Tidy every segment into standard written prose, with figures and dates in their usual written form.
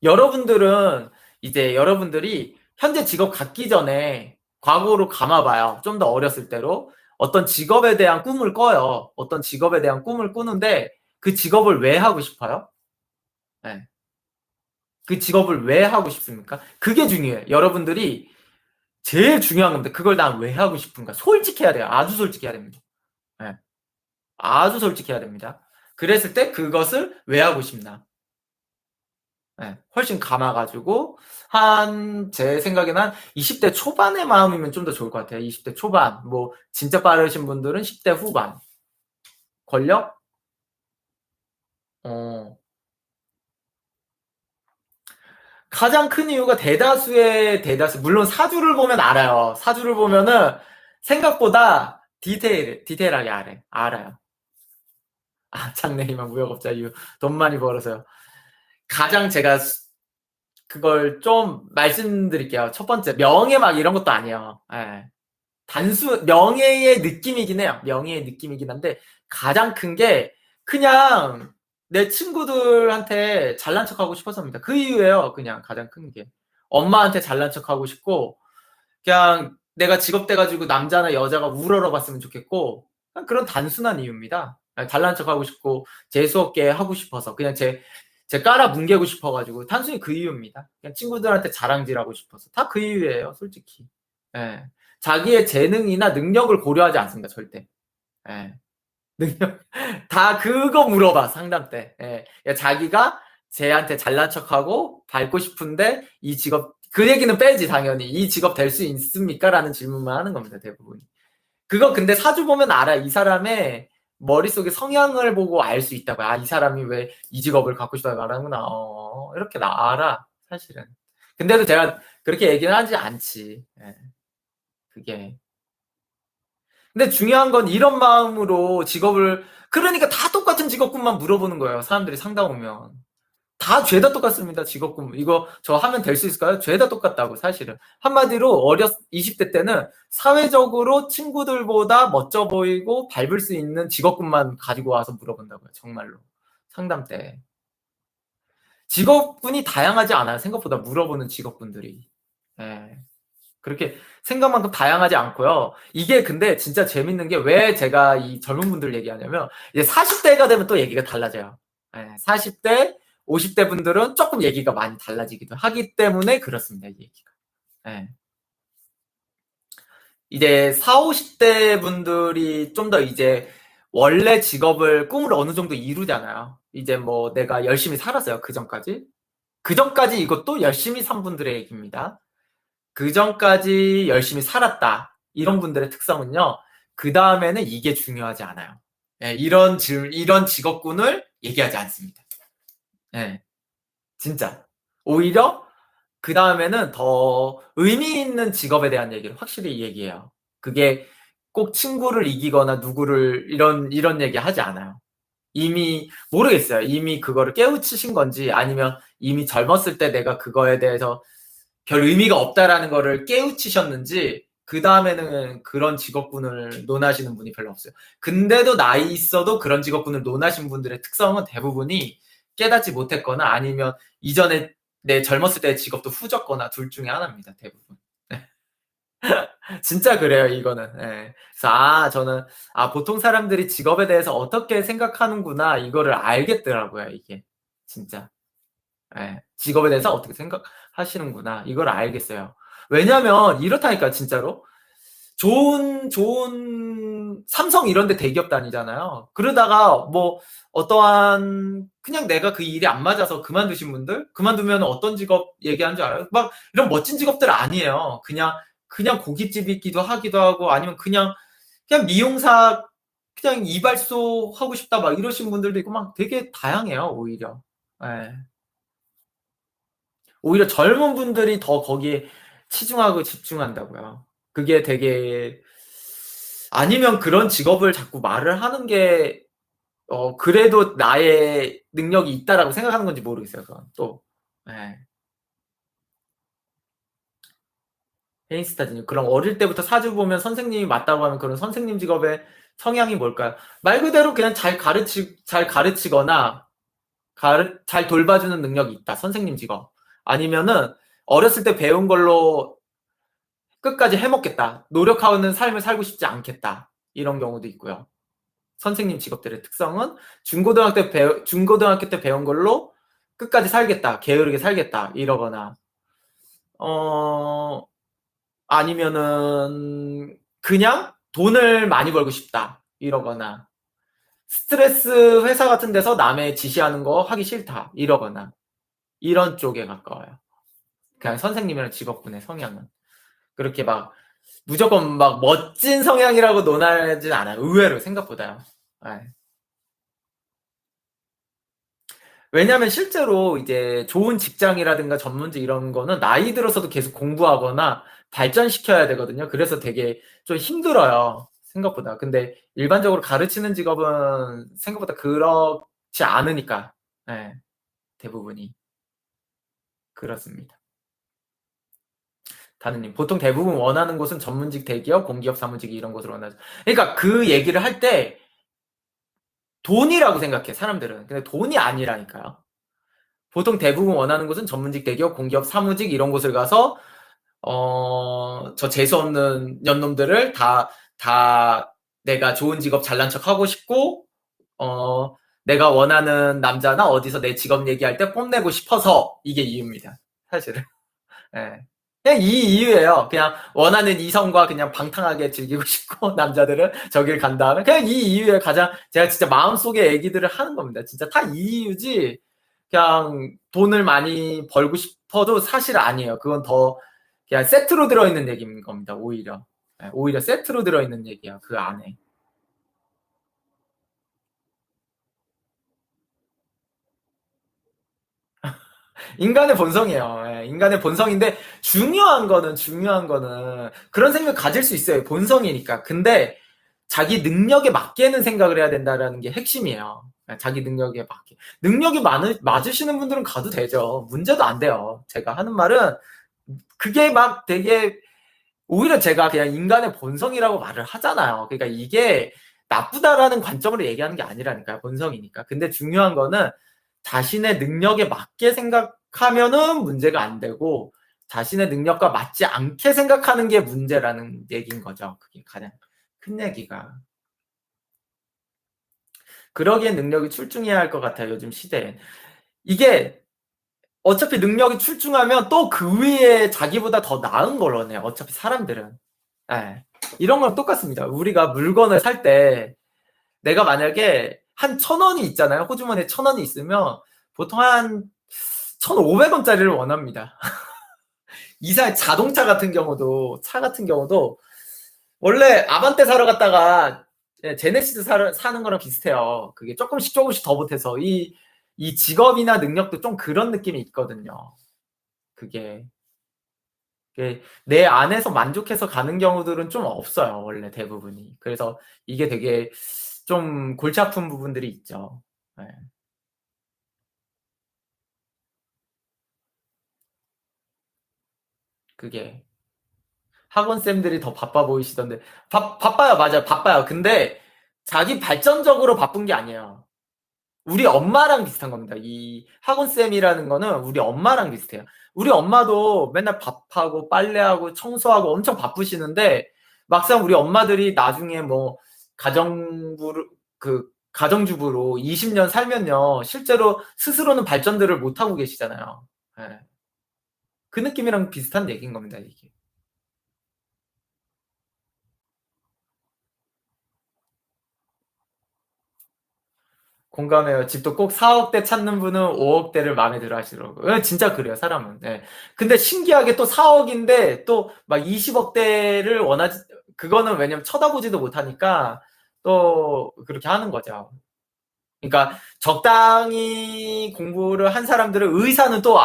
여러분들은 이제 여러분들이 현재 직업 갖기 전에 과거로 감아봐요. 좀 더 어렸을 때로 어떤 직업에 대한 꿈을 꿔요. 어떤 직업에 대한 꿈을 꾸는데 그 직업을 왜 하고 싶어요? 네. 그 직업을 왜 하고 싶습니까? 그게 중요해요. 여러분들이 제일 중요한 겁니다. 그걸 난 왜 하고 싶은가? 솔직해야 돼요. 아주 솔직해야 됩니다. 네. 아주 솔직해야 됩니다. 그랬을 때 그것을 왜 하고 싶나? 네. 훨씬 감아가지고 제 생각에는 한 20대 초반의 마음이면 좀 더 좋을 것 같아요. 20대 초반. 뭐 진짜 빠르신 분들은 10대 후반. 권력? 어. 가장 큰 이유가 대다수 물론 사주를 보면 알아요. 사주를 보면은 생각보다 디테일하게 알아요. 장래희망 무역업자 이유 돈 많이 벌어서요. 가장 제가 그걸 좀 말씀드릴게요. 첫 번째 명예 막 이런 것도 아니에요. 예. 명예의 느낌이긴 해요. 명예의 느낌이긴 한데 가장 큰 게 그냥 내 친구들한테 잘난 척하고 싶어서입니다. 그 이유예요. 그냥 가장 큰 게. 엄마한테 잘난 척하고 싶고 그냥 내가 직업 돼가지고 남자나 여자가 우러러봤으면 좋겠고 그런 단순한 이유입니다. 잘난 척하고 싶고 재수없게 하고 싶어서 그냥 제 깔아 뭉개고 싶어가지고 단순히 그 이유입니다. 그냥 친구들한테 자랑질하고 싶어서 다 그 이유예요, 솔직히. 예. 자기의 재능이나 능력을 고려하지 않습니다, 절대. 예. 능력 다 그거 물어봐 상담 때. 예. 자기가 쟤한테 잘난 척하고 밟고 싶은데 이 직업 그 얘기는 빼지 당연히 이 직업 될 수 있습니까?라는 질문만 하는 겁니다 대부분. 그거 근데 사주 보면 알아. 이 사람의 머릿속에 성향을 보고 알 수 있다고요. 이 사람이 왜 이 직업을 갖고 싶다고 말하는구나. 이렇게 알아 사실은. 근데도 제가 그렇게 얘기는 하지 않지. 예. 그게. 근데 중요한 건 이런 마음으로 직업을 그러니까 다 똑같은 직업군만 물어보는 거예요. 사람들이 상담 오면. 다 죄다 똑같습니다. 직업군. 이거 저 하면 될 수 있을까요? 죄다 똑같다고 사실은. 한마디로 20대 때는 사회적으로 친구들보다 멋져 보이고 밟을 수 있는 직업군만 가지고 와서 물어본다고요. 정말로. 상담 때. 직업군이 다양하지 않아요. 생각보다 물어보는 직업군들이. 예. 그렇게 생각만큼 다양하지 않고요. 이게 근데 진짜 재밌는 게 왜 제가 이 젊은 분들 얘기하냐면 이제 40대가 되면 또 얘기가 달라져요. 40대, 50대 분들은 조금 얘기가 많이 달라지기도 하기 때문에 그렇습니다. 이 얘기가. 이제 4, 50대 분들이 좀 더 이제 원래 직업을 꿈을 어느 정도 이루잖아요. 이제 뭐 내가 열심히 살았어요. 그 전까지. 그 전까지 이것도 열심히 산 분들의 얘기입니다. 그 전까지 열심히 살았다. 이런 분들의 특성은요. 그 다음에는 이게 중요하지 않아요. 이런 직업군을 얘기하지 않습니다. 진짜. 오히려 그 다음에는 더 의미 있는 직업에 대한 얘기를 확실히 얘기해요. 그게 꼭 친구를 이기거나 누구를 이런 얘기 하지 않아요. 이미 모르겠어요. 이미 그거를 깨우치신 건지 아니면 이미 젊었을 때 내가 그거에 대해서 별 의미가 없다라는 거를 깨우치셨는지 그 다음에는 그런 직업군을 논하시는 분이 별로 없어요. 근데도 나이 있어도 그런 직업군을 논하신 분들의 특성은 대부분이 깨닫지 못했거나 아니면 이전에 내 젊었을 때의 직업도 후졌거나 둘 중에 하나입니다. 대부분. 진짜 그래요, 이거는. 그래서 저는 보통 사람들이 직업에 대해서 어떻게 생각하는구나 이거를 알겠더라고요, 이게. 진짜. 직업에 대해서 어떻게 생각하시는구나 이걸 알겠어요. 왜냐면 이렇다니까 진짜로 좋은 삼성 이런 데 대기업 다니잖아요. 그러다가 뭐 어떠한 그냥 내가 그 일이 안 맞아서 그만두신 분들 그만두면 어떤 직업 얘기하는 줄 알아요? 막 이런 멋진 직업들 아니에요. 그냥 고깃집이기도 하기도 하고 아니면 그냥 미용사 그냥 이발소 하고 싶다 막 이러신 분들도 있고 막 되게 다양해요 오히려. 예. 오히려 젊은 분들이 더 거기에 치중하고 집중한다고요. 그게 되게 아니면 그런 직업을 자꾸 말을 하는 게 그래도 나의 능력이 있다라고 생각하는 건지 모르겠어요. 그건 또. 예. 페인스타즈님. 그럼 어릴 때부터 사주 보면 선생님이 맞다고 하면 그런 선생님 직업의 성향이 뭘까요? 말 그대로 그냥 잘 가르치거나 잘 돌봐주는 능력이 있다. 선생님 직업. 아니면은 어렸을 때 배운 걸로 끝까지 해먹겠다. 노력하는 삶을 살고 싶지 않겠다. 이런 경우도 있고요. 선생님 직업들의 특성은 중고등학교 때 배운 걸로 끝까지 살겠다. 게으르게 살겠다. 이러거나, 아니면은 그냥 돈을 많이 벌고 싶다. 이러거나, 스트레스 회사 같은 데서 남의 지시하는 거 하기 싫다. 이러거나, 이런 쪽에 가까워요. 그냥 선생님이랑 직업군의 성향은. 그렇게 막 무조건 막 멋진 성향이라고 논하진 않아요. 의외로 생각보다요. 네. 왜냐하면 실제로 이제 좋은 직장이라든가 전문직 이런 거는 나이 들어서도 계속 공부하거나 발전시켜야 되거든요. 그래서 되게 좀 힘들어요. 생각보다. 근데 일반적으로 가르치는 직업은 생각보다 그렇지 않으니까. 네, 대부분이 그렇습니다. 다는님, 보통 대부분 원하는 곳은 전문직 대기업, 공기업, 사무직 이런 곳을 원하죠. 그러니까 그 얘기를 할 때 돈이라고 생각해, 사람들은. 근데 돈이 아니라니까요. 보통 대부분 원하는 곳은 전문직 대기업, 공기업, 사무직 이런 곳을 가서 저 재수없는 년놈들을 다 내가 좋은 직업 잘난 척 하고 싶고, 내가 원하는 남자나 어디서 내 직업 얘기할 때 뽐내고 싶어서 이게 이유입니다. 사실은. 예. 그냥 이 이유예요. 그냥 원하는 이성과 그냥 방탕하게 즐기고 싶고 남자들은 저길 간 다음에 그냥 이 이유에 가장 제가 진짜 마음속에 얘기들을 하는 겁니다. 진짜 다 이 이유지 그냥 돈을 많이 벌고 싶어도 사실 아니에요. 그건 더 그냥 세트로 들어있는 얘기인 겁니다. 오히려. 예, 오히려 세트로 들어있는 얘기야. 그 안에. 인간의 본성이에요. 예, 인간의 본성인데 중요한 거는 그런 생각 가질 수 있어요. 본성이니까. 근데 자기 능력에 맞게는 생각을 해야 된다라는 게 핵심이에요. 예, 자기 능력에 맞게. 능력이 맞으시는 분들은 가도 되죠. 문제도 안 돼요. 제가 하는 말은 그게 막 되게 오히려 제가 그냥 인간의 본성이라고 말을 하잖아요. 그러니까 이게 나쁘다라는 관점으로 얘기하는 게 아니라니까요. 본성이니까. 근데 중요한 거는 자신의 능력에 맞게 생각하면은 문제가 안 되고 자신의 능력과 맞지 않게 생각하는 게 문제라는 얘기인 거죠. 그게 가장 큰 얘기가. 그러기에 능력이 출중해야 할 것 같아요. 요즘 시대엔. 이게 어차피 능력이 출중하면 또 그 위에 자기보다 더 나은 걸 원해요. 어차피 사람들은. 예. 이런 건 똑같습니다. 우리가 물건을 살 때 내가 만약에 한 1,000원이 있잖아요. 호주머니에 1,000원이 있으면 보통 한 1,500원짜리를 원합니다. 이상 자동차 같은 경우도 차 같은 경우도 원래 아반떼 사러 갔다가 제네시스 사는 거랑 비슷해요. 그게 조금씩 더 보태서 이 직업이나 능력도 좀 그런 느낌이 있거든요. 그게 내 안에서 만족해서 가는 경우들은 좀 없어요. 원래 대부분이. 그래서 이게 되게 좀 골치 아픈 부분들이 있죠. 네. 그게 학원쌤들이 더 바빠 보이시던데 바빠요. 맞아요. 바빠요. 근데 자기 발전적으로 바쁜 게 아니에요. 우리 엄마랑 비슷한 겁니다. 이 학원쌤이라는 거는 우리 엄마랑 비슷해요. 우리 엄마도 맨날 밥하고 빨래하고 청소하고 엄청 바쁘시는데 막상 우리 엄마들이 나중에 뭐 가정부를 가정주부로 20년 살면요. 실제로 스스로는 발전들을 못 하고 계시잖아요. 예. 그 느낌이랑 비슷한 얘기인 겁니다, 이게. 공감해요. 집도 꼭 4억대 찾는 분은 5억대를 마음에 들어 하시더라고요. 예, 진짜 그래요, 사람은. 예. 근데 신기하게 또 4억인데 또 막 20억대를 원하지, 그거는 왜냐면 쳐다보지도 못하니까 또 그렇게 하는 거죠. 그러니까 적당히 공부를 한 사람들은 의사는 또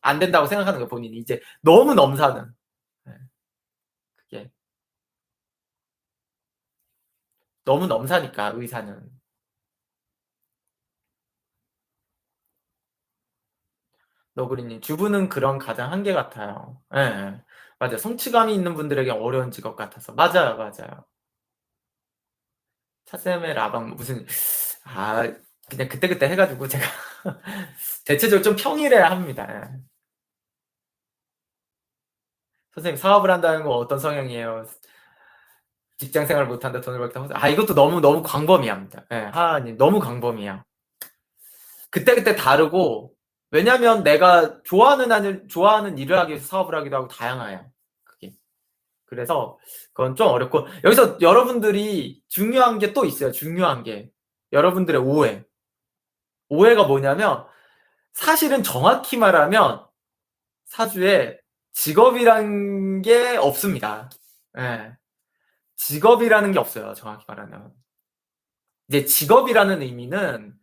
안 된다고 생각하는 거예요, 본인이. 이제 너무 넘사는. 예, 그게. 너무 넘사니까, 의사는. 너구리님, 주부는 그런 가장 한계 같아요. 예, 예. 맞아요. 성취감이 있는 분들에게 어려운 직업 같아서. 맞아요. 차쌤의 라방, 무슨, 아, 그냥 그때그때 해 가지고 제가 대체적으로 좀 평일에 합니다. 예. "선생님 사업을 한다는 건 어떤 성향이에요? 직장 생활을 못 한다. 돈을 벌다." 이것도 너무 광범위합니다. 예. 하하님 너무 광범위해요. 그때그때 다르고 왜냐면 내가 좋아하는 일을 하기 위해서 사업을 하기도 하고 다양해요, 그게. 그래서 그건 좀 어렵고 여기서 여러분들이 중요한 게 또 있어요, 중요한 게. 여러분들의 오해. 오해가 뭐냐면 사실은 정확히 말하면 사주에 직업이란 게 없습니다. 예. 직업이라는 게 없어요, 정확히 말하면. 이제 직업이라는 의미는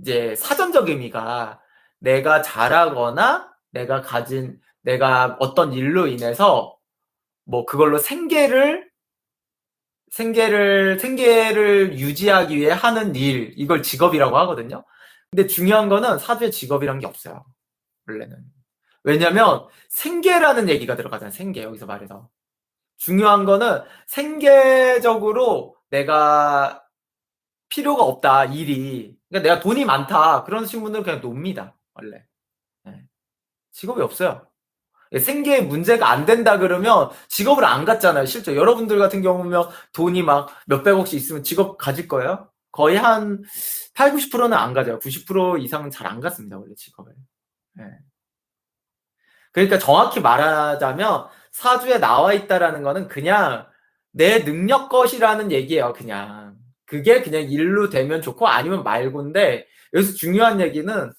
이제 사전적 의미가 내가 잘하거나 내가 어떤 일로 인해서 뭐 그걸로 생계를 유지하기 위해 하는 일, 이걸 직업이라고 하거든요. 근데 중요한 거는 사주에 직업이란 게 없어요, 원래는. 왜냐면 생계라는 얘기가 들어가잖아요, 생계, 여기서 말해서. 중요한 거는 생계적으로 내가 필요가 없다, 일이. 그러니까 내가 돈이 많다. 그러신 분들은 그냥 놉니다, 원래. 예. 직업이 없어요. 예, 생계에 문제가 안 된다 그러면 직업을 안 갖잖아요, 실제. 여러분들 같은 경우면 돈이 막 몇백억씩 있으면 직업 가질 거예요? 거의 한 8, 90%는 안 가져요. 90% 이상은 잘 안 갖습니다, 원래 직업을. 예. 그러니까 정확히 말하자면 사주에 나와 있다라는 거는 그냥 내 능력 것이라는 얘기예요, 그냥. 그게 그냥 일로 되면 좋고 아니면 말고인데 여기서 중요한 얘기는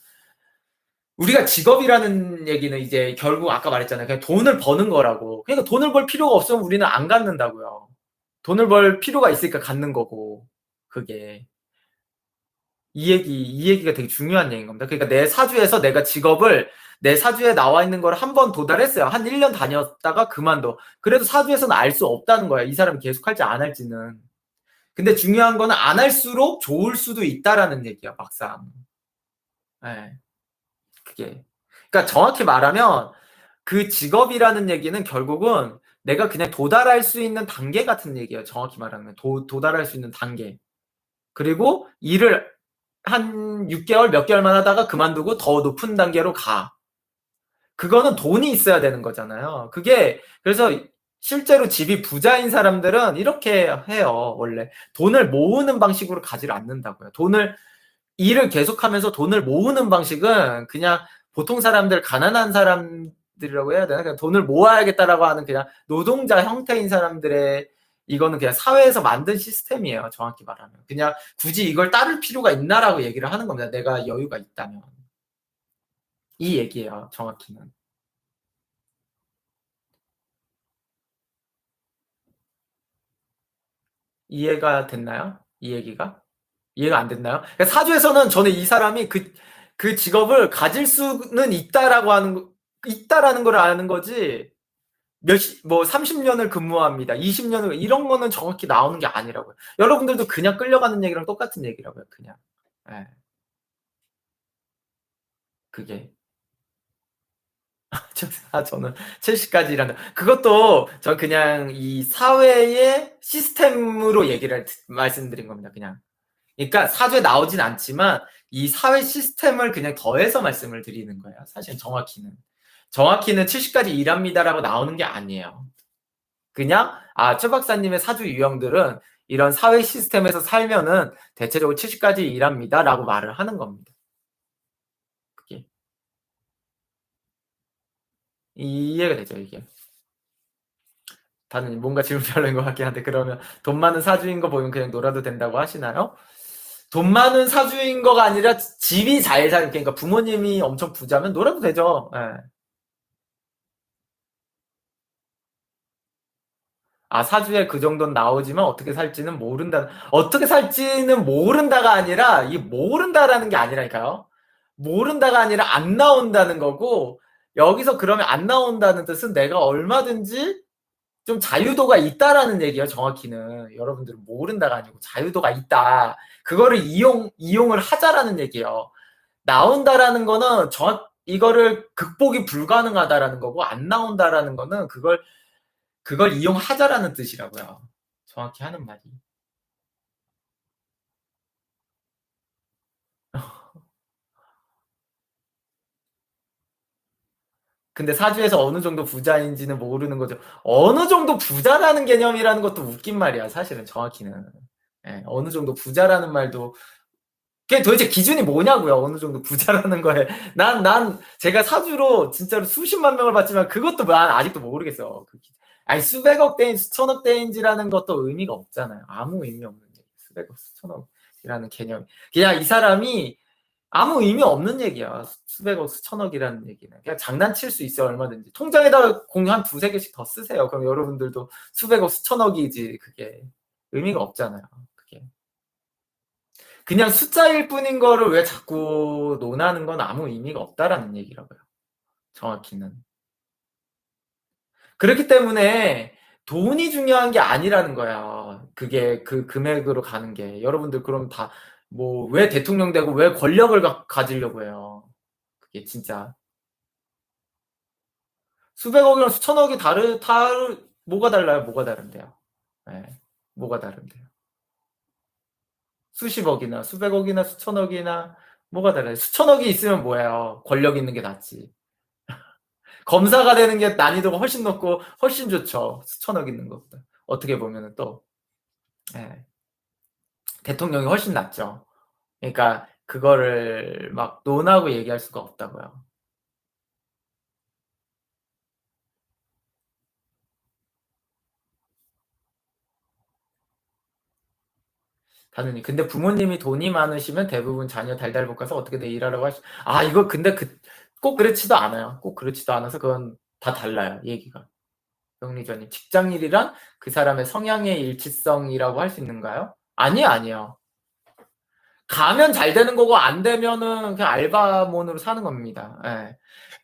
우리가 직업이라는 얘기는 이제 결국 아까 말했잖아요. 그냥 돈을 버는 거라고. 그러니까 돈을 벌 필요가 없으면 우리는 안 갖는다고요. 돈을 벌 필요가 있으니까 갖는 거고. 그게. 이 얘기가 되게 중요한 얘기인 겁니다. 그러니까 내 사주에서 내가 직업을 내 사주에 나와 있는 걸 한 번 도달했어요. 한 1년 다녔다가 그만둬. 그래도 사주에서는 알 수 없다는 거야. 이 사람이 계속 할지 안 할지는. 근데 중요한 거는 안 할수록 좋을 수도 있다라는 얘기야, 막상. 예. 그게. 그러니까 정확히 말하면 그 직업이라는 얘기는 결국은 내가 그냥 도달할 수 있는 단계 같은 얘기예요. 정확히 말하면. 도달할 수 있는 단계. 그리고 일을 한 6개월, 몇 개월만 하다가 그만두고 더 높은 단계로 가. 그거는 돈이 있어야 되는 거잖아요. 그게 그래서 실제로 집이 부자인 사람들은 이렇게 해요. 원래 돈을 모으는 방식으로 가지를 않는다고요. 일을 계속하면서 돈을 모으는 방식은 그냥 보통 사람들, 가난한 사람들이라고 해야 되나? 그냥 돈을 모아야겠다라고 하는 그냥 노동자 형태인 사람들의 이거는 그냥 사회에서 만든 시스템이에요. 정확히 말하면. 그냥 굳이 이걸 따를 필요가 있나라고 얘기를 하는 겁니다. 내가 여유가 있다면. 이 얘기예요. 정확히는. 이해가 됐나요? 이 얘기가? 이해가 안 됐나요? 그러니까 사주에서는 저는 이 사람이 그 직업을 가질 수는 있다라는 걸 아는 거지, 뭐 30년을 근무합니다. 20년을, 이런 거는 정확히 나오는 게 아니라고요. 여러분들도 그냥 끌려가는 얘기랑 똑같은 얘기라고요, 그냥. 예. 그게. 저는 70까지 일한다. 그것도 저 그냥 이 사회의 시스템으로 말씀드린 겁니다, 그냥. 그러니까 사주에 나오진 않지만 이 사회 시스템을 그냥 더해서 말씀을 드리는 거예요. 사실 정확히는. 정확히는 70까지 일합니다라고 나오는 게 아니에요. 그냥 최 박사님의 사주 유형들은 이런 사회 시스템에서 살면은 대체적으로 70까지 일합니다라고 말을 하는 겁니다. 그게. 이해가 되죠, 이게. 다들 뭔가 질문 별로인 것 같긴 한데, 그러면 돈 많은 사주인 거 보면 그냥 놀아도 된다고 하시나요? 돈 많은 사주인 거가 아니라 집이 잘 그러니까 부모님이 엄청 부자면 놀아도 되죠. 예. 사주에 그 정도는 나오지만 어떻게 살지는 모른다가 아니라, 이 모른다라는 게 아니라니까요. 모른다가 아니라 안 나온다는 거고, 여기서 그러면 안 나온다는 뜻은 내가 얼마든지 좀 자유도가 있다라는 얘기예요, 정확히는. 여러분들은 모른다가 아니고 자유도가 있다. 그거를 이용을 하자라는 얘기예요. 나온다라는 거는 이거를 극복이 불가능하다라는 거고, 안 나온다라는 거는 그걸 이용하자라는 뜻이라고요. 정확히 하는 말이. 근데 사주에서 어느 정도 부자인지는 모르는 거죠. 어느 정도 부자라는 개념이라는 것도 웃긴 말이야, 사실은 정확히는. 예, 어느 정도 부자라는 말도 그게 도대체 기준이 뭐냐고요, 어느 정도 부자라는 거에. 난 제가 사주로 진짜로 수십만 명을 봤지만 그것도 난 아직도 모르겠어. 아니, 수백억 대인, 수천억 대인지라는 것도 의미가 없잖아요. 아무 의미 없는 얘기. 수백억, 수천억이라는 개념. 그냥 이 사람이 아무 의미 없는 얘기야. 수백억, 수천억이라는 얘기는. 그냥 장난칠 수 있어요, 얼마든지. 통장에다가 공 한 두세 개씩 더 쓰세요. 그럼 여러분들도 수백억, 수천억이지. 그게 의미가 없잖아요. 그게. 그냥 숫자일 뿐인 거를 왜 자꾸 논하는 건 아무 의미가 없다라는 얘기라고요. 정확히는. 그렇기 때문에 돈이 중요한 게 아니라는 거야. 그게 그 금액으로 가는 게. 여러분들 그럼 다 뭐 왜 대통령 되고 왜 권력을 가지려고 해요. 그게 진짜. 수백억이랑 수천억이 뭐가 달라요? 뭐가 다른데요? 네, 뭐가 다른데요? 수십억이나 수백억이나 수천억이나 뭐가 달라요? 수천억이 있으면 뭐예요? 권력 있는 게 낫지. 검사가 되는 게 난이도가 훨씬 높고 훨씬 좋죠. 수천억 있는 것보다. 어떻게 보면은 또 예, 대통령이 훨씬 낫죠. 그러니까 그거를 막 논하고 얘기할 수가 없다고요. 당연히. 근데 부모님이 돈이 많으시면 대부분 자녀 달달 볶아서 어떻게든 일하라고 이거 근데 꼭 그렇지도 않아요. 꼭 그렇지도 않아서 그건 다 달라요, 얘기가. 병리전님, 직장일이란 그 사람의 성향의 일치성이라고 할 수 있는가요? 아니에요, 아니에요. 가면 잘 되는 거고 안 되면은 그냥 알바몬으로 사는 겁니다. 예.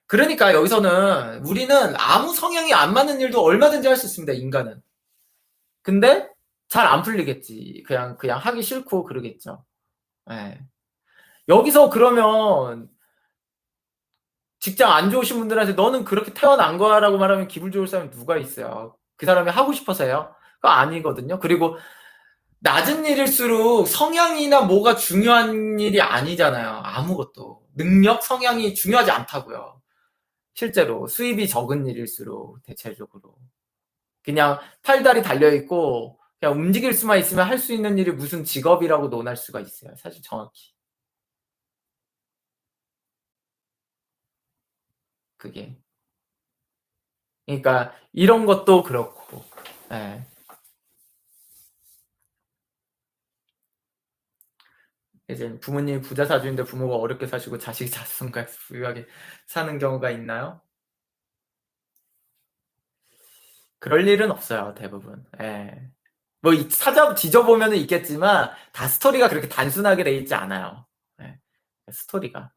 그러니까 여기서는 우리는 아무 성향이 안 맞는 일도 얼마든지 할 수 있습니다, 인간은. 근데 잘 안 풀리겠지. 그냥 하기 싫고 그러겠죠. 예. 여기서 그러면 직장 안 좋으신 분들한테 너는 그렇게 태어난 거야라고 말하면 기분 좋을 사람이 누가 있어요? 그 사람이 하고 싶어서 해요? 그거 아니거든요. 그리고 낮은 일일수록 성향이나 뭐가 중요한 일이 아니잖아요. 아무것도. 능력, 성향이 중요하지 않다고요. 실제로 수입이 적은 일일수록 대체적으로. 그냥 팔다리 달려있고 그냥 움직일 수만 있으면 할 수 있는 일이 무슨 직업이라고 논할 수가 있어요. 사실 정확히. 그게. 그러니까 이런 것도 그렇고. 예. 이제 부모님이 부자 사주인데 부모가 어렵게 사시고 자식이 자수성가해서 부유하게 사는 경우가 있나요? 그럴 일은 없어요, 대부분. 예. 뭐 뒤져보면은 있겠지만 다 스토리가 그렇게 단순하게 돼 있지 않아요. 예. 스토리가.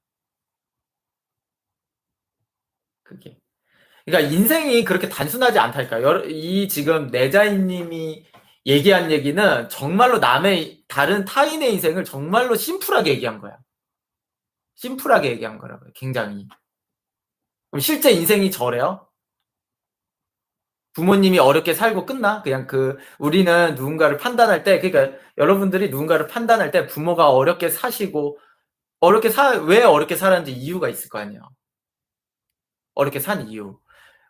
그게. 그러니까 인생이 그렇게 단순하지 않다니까요. 이 지금 내자인님이 얘기한 얘기는 정말로 다른 타인의 인생을 정말로 심플하게 얘기한 거야. 심플하게 얘기한 거라고요. 굉장히. 그럼 실제 인생이 저래요? 부모님이 어렵게 살고 끝나? 그냥 우리는 누군가를 판단할 때, 그러니까 여러분들이 누군가를 판단할 때 부모가 어렵게 사시고, 왜 어렵게 살았는지 이유가 있을 거 아니에요. 어렵게 산 이유.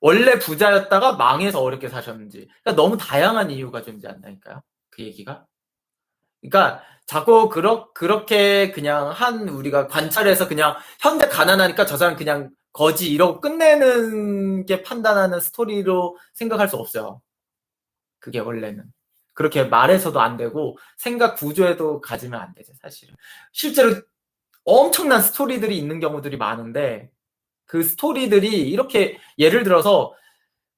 원래 부자였다가 망해서 어렵게 사셨는지. 그러니까 너무 다양한 이유가 존재한다니까요. 그 얘기가. 그러니까 자꾸 그렇게 그냥 우리가 관찰해서 그냥 현재 가난하니까 저 사람 그냥 거지 이러고 끝내는 게 판단하는 스토리로 생각할 수 없어요. 그게 원래는. 그렇게 말해서도 안 되고 생각 구조에도 가지면 안 되죠, 사실은. 실제로 엄청난 스토리들이 있는 경우들이 많은데 그 스토리들이 이렇게 예를 들어서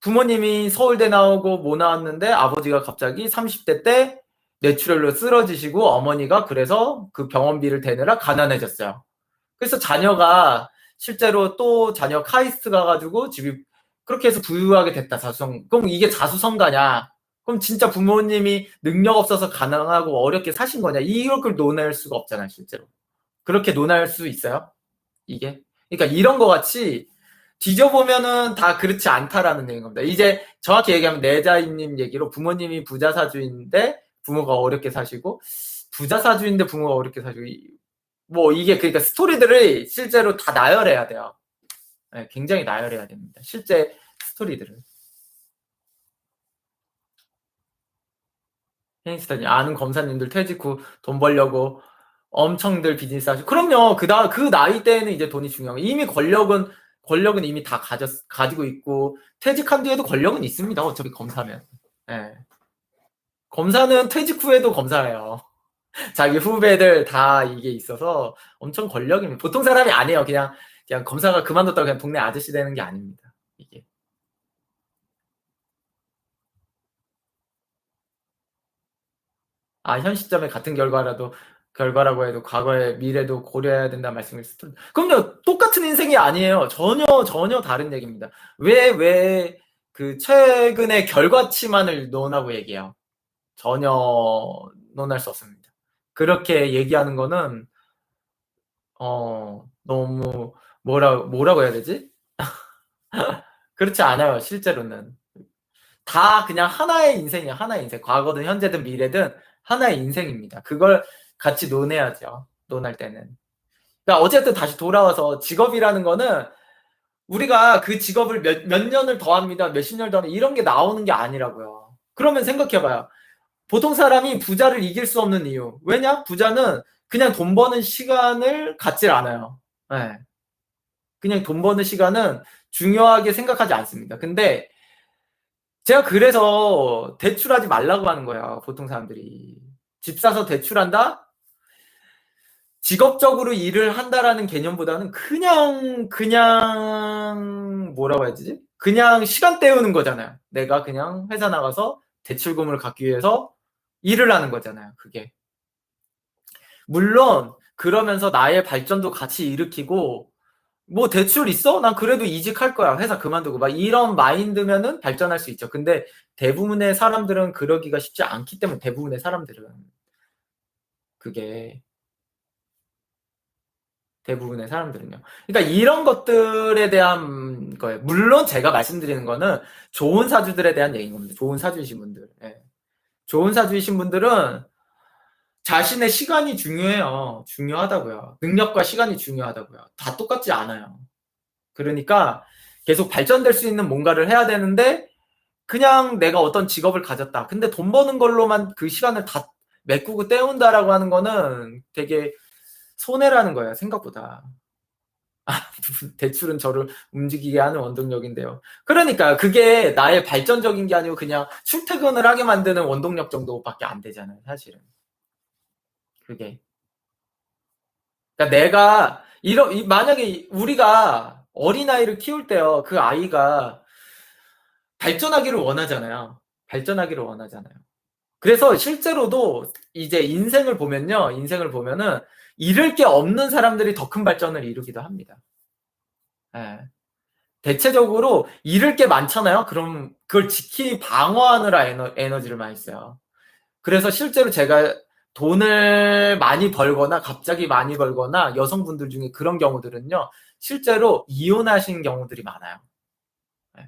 부모님이 서울대 나오고 뭐 나왔는데 아버지가 갑자기 30대 때 뇌출혈로 쓰러지시고 어머니가 그래서 그 병원비를 대느라 가난해졌어요. 그래서 자녀가 실제로 또 자녀 카이스트 가가지고 집이 그렇게 해서 부유하게 됐다. 그럼 이게 자수성가냐? 그럼 진짜 부모님이 능력 없어서 가난하고 어렵게 사신 거냐? 이걸 논할 수가 없잖아요, 실제로. 그렇게 논할 수 있어요? 이게? 그러니까 이런 거 같이 뒤져보면은 다 그렇지 않다라는 얘기인 겁니다. 이제 정확히 얘기하면 내자인님 얘기로 부모님이 부자 사주인데 부모가 어렵게 사시고 부자 사주인데 부모가 어렵게 사시고 뭐 이게 그러니까 스토리들을 실제로 다 나열해야 돼요. 예, 굉장히 나열해야 됩니다. 실제 스토리들을. 헤니스턴이 아는 검사님들 퇴직 후 돈 벌려고 엄청들 비즈니스 하시고. 그럼요. 그 나이 때에는 이제 돈이 중요한 거예요. 이미 권력은 이미 다 가지고 있고, 퇴직한 뒤에도 권력은 있습니다. 어차피 검사면. 예. 검사는 퇴직 후에도 검사예요. 자기 후배들 다 이게 있어서 엄청 권력입니다. 보통 사람이 아니에요. 그냥 검사가 그만뒀다고 그냥 동네 아저씨 되는 게 아닙니다. 이게. 현 시점에 같은 결과라고 해도 과거의 미래도 고려해야 된다는 말씀을 그럼요. 똑같은 인생이 아니에요. 전혀 다른 얘기입니다. 왜 그 최근의 결과치만을 논하고 얘기해요. 전혀 논할 수 없습니다. 그렇게 얘기하는 거는 너무 뭐라고 해야 되지? 그렇지 않아요. 실제로는 다 그냥 하나의 인생이에요. 하나의 인생. 과거든 현재든 미래든 하나의 인생입니다. 그걸 같이 논해야죠. 논할 때는. 그러니까 어쨌든 다시 돌아와서 직업이라는 거는 우리가 그 직업을 몇 년을 더합니다. 몇십 년을 더합니다. 이런 게 나오는 게 아니라고요. 그러면 생각해봐요. 보통 사람이 부자를 이길 수 없는 이유. 왜냐? 부자는 그냥 돈 버는 시간을 갖질 않아요. 네. 그냥 돈 버는 시간은 중요하게 생각하지 않습니다. 근데 제가 그래서 대출하지 말라고 하는 거예요. 보통 사람들이. 집 사서 대출한다? 직업적으로 일을 한다라는 개념보다는 그냥 뭐라고 해야 되지? 그냥 시간 때우는 거잖아요. 내가 그냥 회사 나가서 대출금을 갚기 위해서 일을 하는 거잖아요. 그게. 물론 그러면서 나의 발전도 같이 일으키고, 뭐 대출 있어? 난 그래도 이직할 거야. 회사 그만두고. 막 이런 마인드면은 발전할 수 있죠. 근데 대부분의 사람들은 그러기가 쉽지 않기 때문에, 대부분의 사람들은 그게 대부분의 사람들은요. 그러니까 이런 것들에 대한 거예요. 물론 제가 말씀드리는 거는 좋은 사주들에 대한 얘기인 겁니다. 좋은 사주이신 분들. 예. 좋은 사주이신 분들은 자신의 시간이 중요해요. 중요하다고요. 능력과 시간이 중요하다고요. 다 똑같지 않아요. 그러니까 계속 발전될 수 있는 뭔가를 해야 되는데, 그냥 내가 어떤 직업을 가졌다. 근데 돈 버는 걸로만 그 시간을 다 메꾸고 때운다라고 하는 거는 되게 손해라는 거예요. 생각보다. 대출은 저를 움직이게 하는 원동력인데요. 그러니까 그게 나의 발전적인 게 아니고 그냥 출퇴근을 하게 만드는 원동력 정도밖에 안 되잖아요. 사실은. 그게. 그러니까 내가 만약에 우리가 어린아이를 키울 때요. 그 아이가 발전하기를 원하잖아요. 발전하기를 원하잖아요. 그래서 실제로도 이제 인생을 보면은 잃을 게 없는 사람들이 더 큰 발전을 이루기도 합니다. 예. 대체적으로 잃을 게 많잖아요. 그럼 그걸 방어하느라 에너지를 많이 써요. 그래서 실제로 제가 돈을 많이 벌거나 갑자기 많이 벌거나 여성분들 중에 그런 경우들은요. 실제로 이혼하신 경우들이 많아요. 예.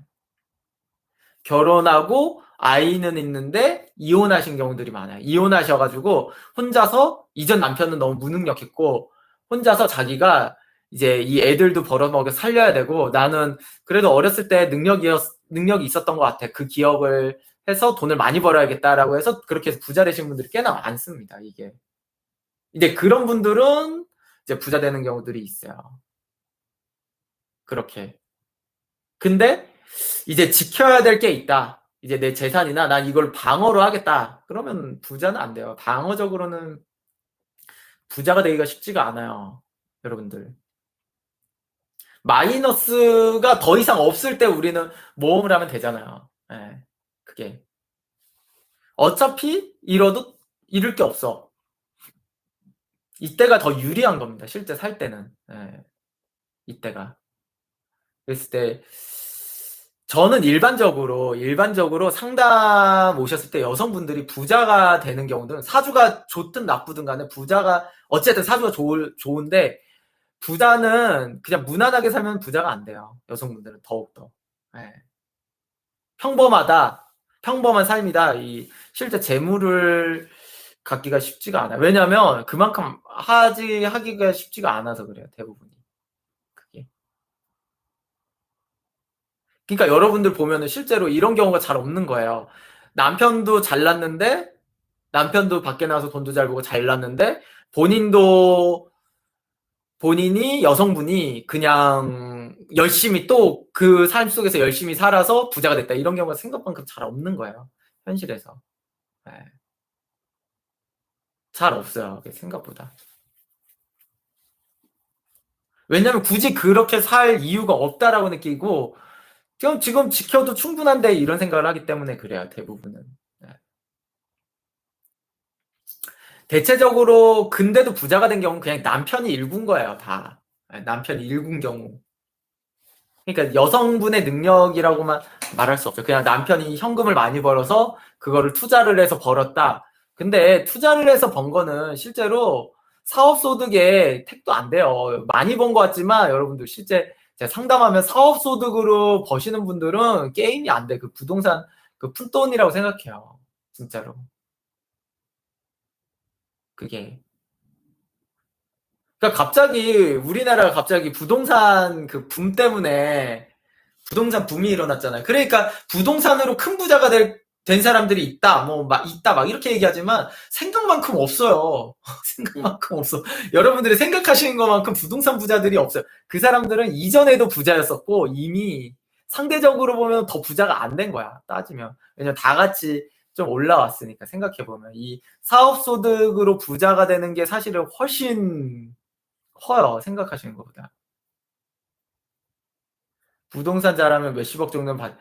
결혼하고 아이는 있는데 이혼하신 경우들이 많아요. 이혼하셔가지고 혼자서, 이전 남편은 너무 무능력했고 혼자서 자기가 이제 이 애들도 벌어먹여 살려야 되고, 나는 그래도 어렸을 때 능력이 있었던 것 같아. 그 기업을 해서 돈을 많이 벌어야겠다라고 해서 그렇게 해서 부자 되신 분들이 꽤나 많습니다. 이게. 이제 그런 분들은 이제 부자 되는 경우들이 있어요. 그렇게. 근데 이제 지켜야 될 게 있다. 이제 내 재산이나 난 이걸 방어로 하겠다. 그러면 부자는 안 돼요. 방어적으로는 부자가 되기가 쉽지가 않아요. 여러분들. 마이너스가 더 이상 없을 때 우리는 모험을 하면 되잖아요. 예. 그게. 어차피 잃어도 잃을 게 없어. 이때가 더 유리한 겁니다. 실제 살 때는. 예. 이때가. 그랬을 때 저는 일반적으로 상담 오셨을 때 여성분들이 부자가 되는 경우들은, 사주가 좋든 나쁘든 간에 부자가, 어쨌든 사주가 좋은데 부자는 그냥 무난하게 살면 부자가 안 돼요. 여성분들은 더욱더. 예. 평범한 삶이다. 이 실제 재물을 갖기가 쉽지가 않아요. 왜냐면 그만큼 하기가 쉽지가 않아서 그래요. 대부분이. 그게. 그러니까 여러분들 보면은 실제로 이런 경우가 잘 없는 거예요. 남편도 잘났는데 남편도 밖에 나가서 돈도 잘 벌고 잘났는데 본인이 여성분이 그냥 열심히 또 그 삶 속에서 열심히 살아서 부자가 됐다. 이런 경우가 생각만큼 잘 없는 거예요. 현실에서. 네. 잘 없어요. 생각보다. 왜냐면 굳이 그렇게 살 이유가 없다라고 느끼고 지금 지켜도 충분한데 이런 생각을 하기 때문에 그래요. 대부분은. 네. 대체적으로 근데도 부자가 된 경우는 그냥 남편이 일군 거예요. 다. 남편이 일군 경우. 그러니까 여성분의 능력이라고만 말할 수 없죠. 그냥 남편이 현금을 많이 벌어서 그거를 투자를 해서 벌었다. 근데 투자를 해서 번 거는 실제로 사업소득에 택도 안 돼요. 많이 번 것 같지만 여러분들 실제 제가 상담하면 사업소득으로 버시는 분들은 게임이 안 돼. 그 부동산 그 푼돈이라고 생각해요. 진짜로. 그게. 그러니까 갑자기 우리나라가 갑자기 부동산 그 붐 때문에 부동산 붐이 일어났잖아요. 그러니까 부동산으로 큰 부자가 된 사람들이 있다, 있다, 막 이렇게 얘기하지만 생각만큼 없어요. 생각만큼 없어. 여러분들이 생각하시는 것만큼 부동산 부자들이 없어요. 그 사람들은 이전에도 부자였었고 이미 상대적으로 보면 더 부자가 안 된 거야. 따지면. 왜냐면 다 같이 좀 올라왔으니까 생각해보면. 이 사업소득으로 부자가 되는 게 사실은 훨씬 커요. 생각하시는 것보다. 부동산 잘하면 몇십억 정도는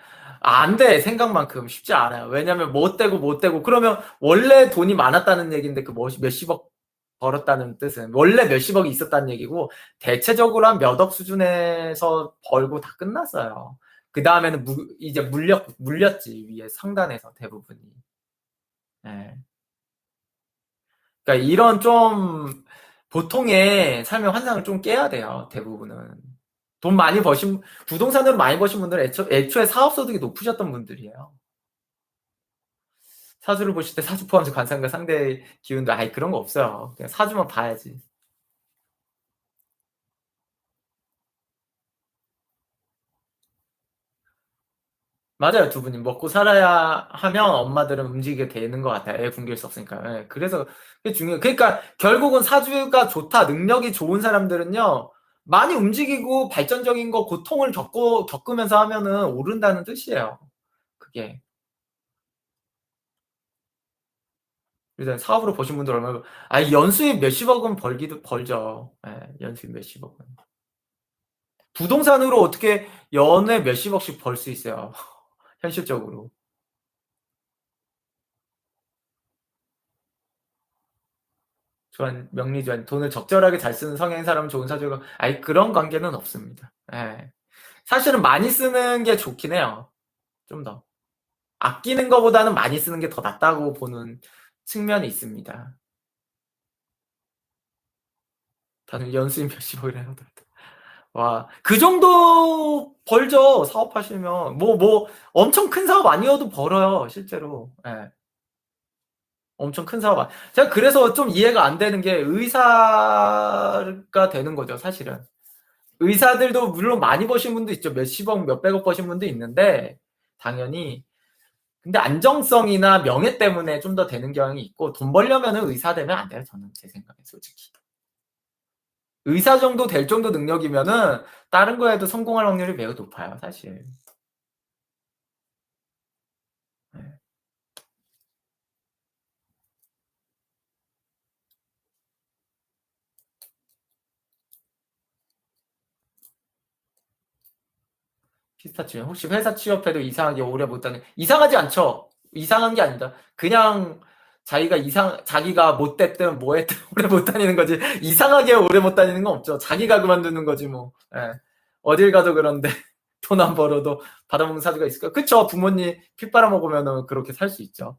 안 돼. 생각만큼 쉽지 않아요. 왜냐면 못 되고 그러면 원래 돈이 많았다는 얘기인데 그 몇십억 벌었다는 뜻은 원래 몇십억이 있었다는 얘기고 대체적으로 한 몇억 수준에서 벌고 다 끝났어요. 그 다음에는 이제 물렸지 위에 상단에서 대부분이. 네. 그러니까 이런 좀 보통의 삶의 환상을 좀 깨야 돼요. 대부분은. 돈 많이 버신 부동산으로 많이 버신 분들은 애초에 사업소득이 높으셨던 분들이에요. 사주를 보실 때 사주 포함해서 관상과 상대 기운도 아예 그런 거 없어요. 그냥 사주만 봐야지. 맞아요, 두 분이 먹고 살아야 하면 엄마들은 움직이게 되는 것 같아요. 애 굶길 수 없으니까. 네, 그래서 그게 중요해요. 그러니까 결국은 사주가 좋다, 능력이 좋은 사람들은요, 많이 움직이고 발전적인 거 고통을 겪으면서 하면은 오른다는 뜻이에요. 그게. 그래서 사업으로 버신 분들 얼마나, 연수입 몇십억은 벌죠. 예, 연수입 몇십억은. 부동산으로 어떻게 연에 몇십억씩 벌 수 있어요. 현실적으로. 명리주안, 돈을 적절하게 잘 쓰는 성향인 사람은 좋은 사주가, 그런 관계는 없습니다. 예. 사실은 많이 쓰는 게 좋긴 해요. 좀 더. 아끼는 것보다는 많이 쓰는 게 더 낫다고 보는 측면이 있습니다. 다들 연수입 몇십억이라 하더라도. 와, 그 정도 벌죠. 사업하시면. 엄청 큰 사업 아니어도 벌어요. 실제로. 예. 엄청 큰 사업. 제가 그래서 좀 이해가 안 되는 게 의사가 되는 거죠. 사실은. 의사들도 물론 많이 버신 분도 있죠. 몇십억, 몇백억 버신 분도 있는데, 당연히. 근데 안정성이나 명예 때문에 좀 더 되는 경향이 있고, 돈 벌려면은 의사 되면 안 돼요. 저는 제 생각에 솔직히. 의사 정도 될 정도 능력이면은 다른 거에도 성공할 확률이 매우 높아요, 사실. 네. 피스타치오. 혹시 회사 취업해도 이상하게 오래 못 다니는, 이상하지 않죠? 이상한 게 아니다. 그냥 자기가 못 됐든 뭐 했든 오래 못 다니는 거지. 이상하게 오래 못 다니는 건 없죠. 자기가 그만두는 거지 뭐. 예. 어딜 가도 그런데 돈 안 벌어도 받아먹는 사주가 있을까? 그쵸? 부모님 피 빨아먹으면은 그렇게 살 수 있죠.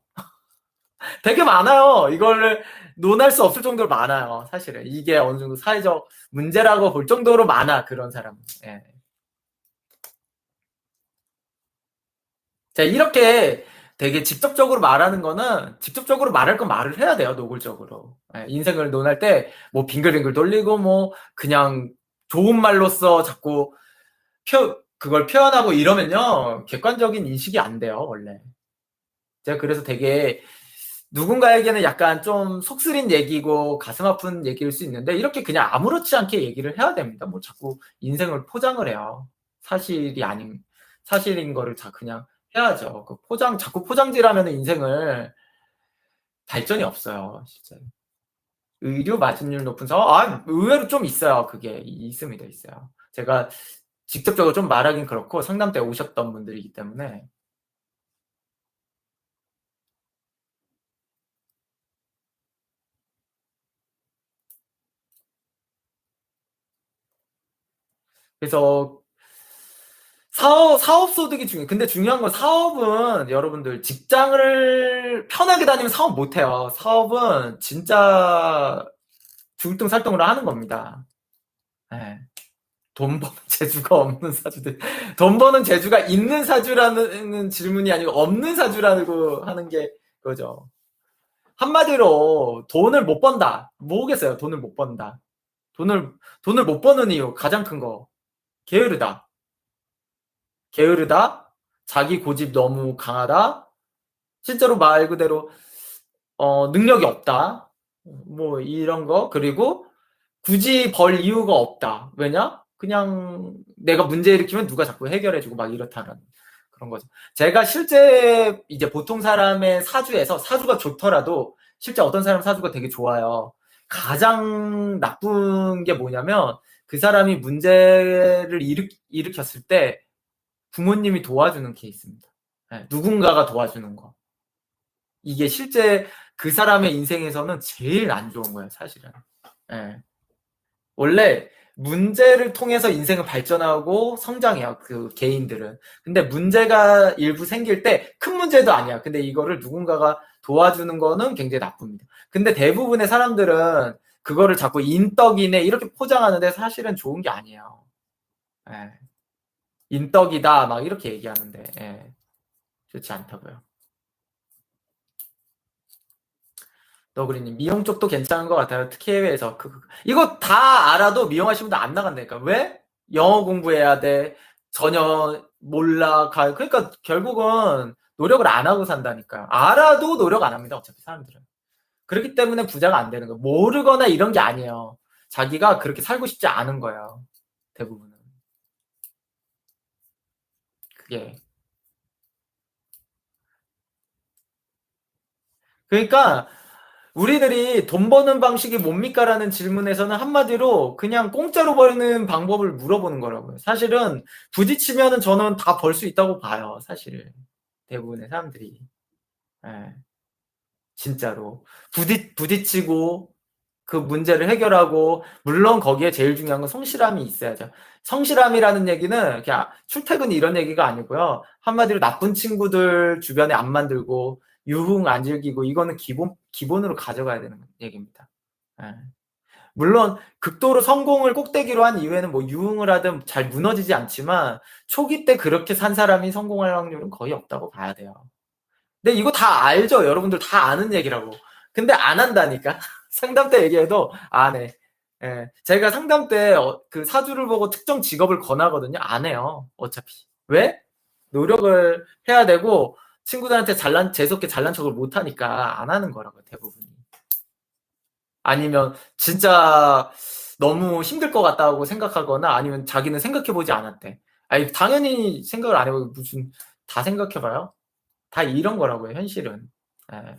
되게 많아요. 이거를 논할 수 없을 정도로 많아요. 사실은. 이게 어느 정도 사회적 문제라고 볼 정도로 많아, 그런 사람은. 예. 자, 이렇게 되게 직접적으로 말하는 거는 직접적으로 말할 건 말을 해야 돼요. 노골적으로. 예, 인생을 논할 때 뭐 빙글빙글 돌리고 뭐 그냥 좋은 말로써 자꾸 그걸 표현하고 이러면요. 객관적인 인식이 안 돼요, 원래. 제가 그래서 되게 누군가에게는 약간 좀 속쓰린 얘기고 가슴 아픈 얘기일 수 있는데 이렇게 그냥 아무렇지 않게 얘기를 해야 됩니다. 뭐 자꾸 인생을 포장을 해요. 사실이 아닌 사실인 거를 자 그냥 해야죠. 그 포장 자꾸 포장질하면은 인생을 발전이 없어요, 진짜. 의류 마진율 높은 사업? 의외로 좀 있어요. 그게 있습니다, 있어요. 제가 직접적으로 좀 말하긴 그렇고 상담 때 오셨던 분들이기 때문에. 그래서 사업 소득이 근데 중요한 건 사업은 여러분들 직장을 편하게 다니면 사업 못 해요. 사업은 진짜 중등살동으로 하는 겁니다. 예. 돈 버는 재주가 없는 사주들. 돈 버는 재주가 있는 사주라는 질문이 아니고 없는 사주라고 하는 게 그거죠. 한마디로 돈을 못 번다. 뭐겠어요? 돈을 못 번다. 돈을 못 버는 이유 가장 큰 거. 게으르다. 게으르다. 자기 고집 너무 강하다. 실제로 말 그대로 능력이 없다. 뭐 이런 거. 그리고 굳이 벌 이유가 없다. 왜냐? 그냥 내가 문제 일으키면 누가 자꾸 해결해주고 막 이렇다는 그런 거죠. 제가 실제 이제 보통 사람의 사주에서 사주가 좋더라도 실제 어떤 사람 사주가 되게 좋아요. 가장 나쁜 게 뭐냐면 그 사람이 문제를 일으켰을 때 부모님이 도와주는 케이스입니다. 네, 누군가가 도와주는 거. 이게 실제 그 사람의 인생에서는 제일 안 좋은 거예요, 사실은. 네. 원래 문제를 통해서 인생을 발전하고 성장해요, 그 개인들은. 근데 문제가 일부 생길 때 큰 문제도 아니야. 근데 이거를 누군가가 도와주는 거는 굉장히 나쁩니다. 근데 대부분의 사람들은 그거를 자꾸 인덕이네 이렇게 포장하는데 사실은 좋은 게 아니에요. 예. 인덕이다 막 이렇게 얘기하는데 예. 좋지 않다고요. 너구리님 미용 쪽도 괜찮은 것 같아요. 특히 해외에서 이거 다 알아도 미용하시는 분들 안 나간다니까. 왜? 영어 공부해야 돼. 전혀 몰라. 그러니까 결국은 노력을 안 하고 산다니까. 알아도 노력 안 합니다. 어차피 사람들은. 그렇기 때문에 부자가 안 되는 거예요. 모르거나 이런 게 아니에요. 자기가 그렇게 살고 싶지 않은 거예요. 대부분은. 그게. 그러니까 우리들이 돈 버는 방식이 뭡니까라는 질문에서는 한마디로 그냥 공짜로 버는 방법을 물어보는 거라고요. 사실은 부딪히면은 저는 다 벌 수 있다고 봐요. 사실 대부분의 사람들이. 예. 진짜로 부딪히고 그 문제를 해결하고 물론 거기에 제일 중요한 건 성실함이 있어야죠. 성실함이라는 얘기는 그냥 출퇴근 이런 얘기가 아니고요. 한마디로 나쁜 친구들 주변에 안 만들고 유흥 안 즐기고 이거는 기본으로 가져가야 되는 얘기입니다. 예. 물론 극도로 성공을 꼭대기로 한 이후에는 뭐 유흥을 하든 잘 무너지지 않지만 초기 때 그렇게 산 사람이 성공할 확률은 거의 없다고 봐야 돼요. 근데 이거 다 알죠? 여러분들 다 아는 얘기라고. 근데 안 한다니까. 상담 때 얘기해도 안 해. 예. 제가 상담 때 그 사주를 보고 특정 직업을 권하거든요. 안 해요. 어차피. 왜? 노력을 해야 되고 친구들한테 재수없게 잘난 척을 못 하니까 안 하는 거라고요, 대부분이. 아니면 진짜 너무 힘들 것 같다고 생각하거나 아니면 자기는 생각해 보지 않았대. 아니 당연히 생각을 안 해보고 무슨 다 생각해 봐요? 다 이런 거라고요, 현실은. 예.